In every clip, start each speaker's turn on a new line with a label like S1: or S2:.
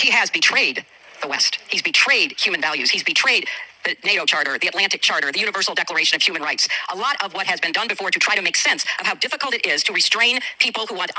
S1: He has betrayed the West. He's betrayed human values. He's betrayed the NATO Charter, the Atlantic Charter, the Universal Declaration of Human Rights. A lot of what has been done before to try to make sense of how difficult it is to restrain people who want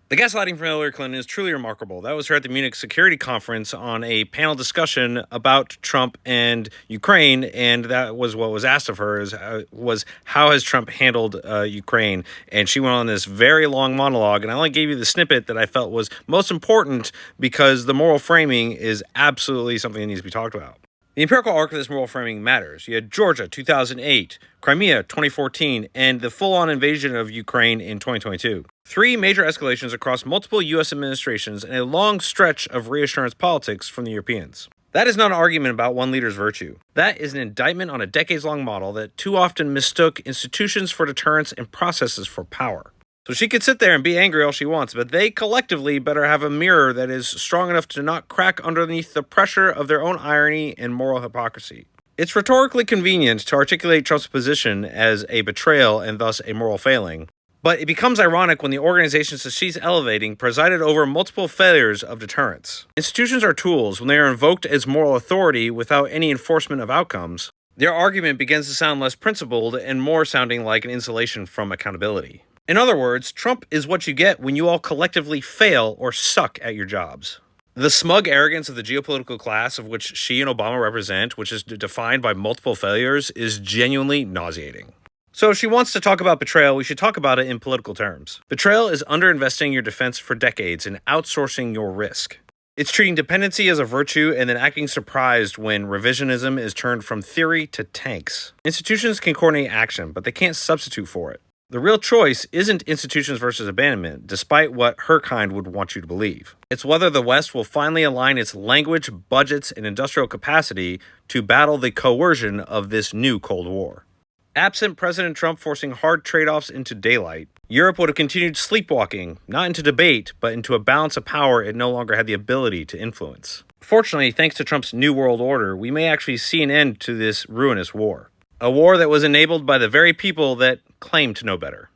S2: The gaslighting from Hillary Clinton is truly remarkable. That was her at the Munich Security Conference on a panel discussion about Trump and Ukraine, and that was what was asked of her, was how has Trump handled Ukraine? And she went on this very long monologue, and I only gave you the snippet that I felt was most important because the moral framing is absolutely something that needs to be talked about. The empirical arc of this moral framing matters. You had Georgia, 2008, Crimea, 2014, and the full-on invasion of Ukraine in 2022. 3 major escalations across multiple U.S. administrations and a long stretch of reassurance politics from the Europeans. That is not an argument about one leader's virtue. That is an indictment on a decades-long model that too often mistook institutions for deterrence and processes for power. So she could sit there and be angry all she wants, but they collectively better have a mirror that is strong enough to not crack underneath the pressure of their own irony and moral hypocrisy. It's rhetorically convenient to articulate Trump's position as a betrayal and thus a moral failing, but it becomes ironic when the organizations that she's elevating presided over multiple failures of deterrence. Institutions are tools when they are invoked as moral authority without any enforcement of outcomes. Their argument begins to sound less principled and more sounding like an insulation from accountability. In other words, Trump is what you get when you all collectively fail or suck at your jobs. The smug arrogance of the geopolitical class of which she and Obama represent, which is defined by multiple failures, is genuinely nauseating. So if she wants to talk about betrayal, we should talk about it in political terms. Betrayal is underinvesting your defense for decades and outsourcing your risk. It's treating dependency as a virtue and then acting surprised when revisionism is turned from theory to tanks. Institutions can coordinate action, but they can't substitute for it. The real choice isn't institutions versus abandonment, despite what her kind would want you to believe. It's whether the West will finally align its language, budgets, and industrial capacity to battle the coercion of this new Cold War. Absent President Trump forcing hard trade-offs into daylight, Europe would have continued sleepwalking, not into debate, but into a balance of power it no longer had the ability to influence. Fortunately, thanks to Trump's New World Order, we may actually see an end to this ruinous war. A war that was enabled by the very people that claim to know better.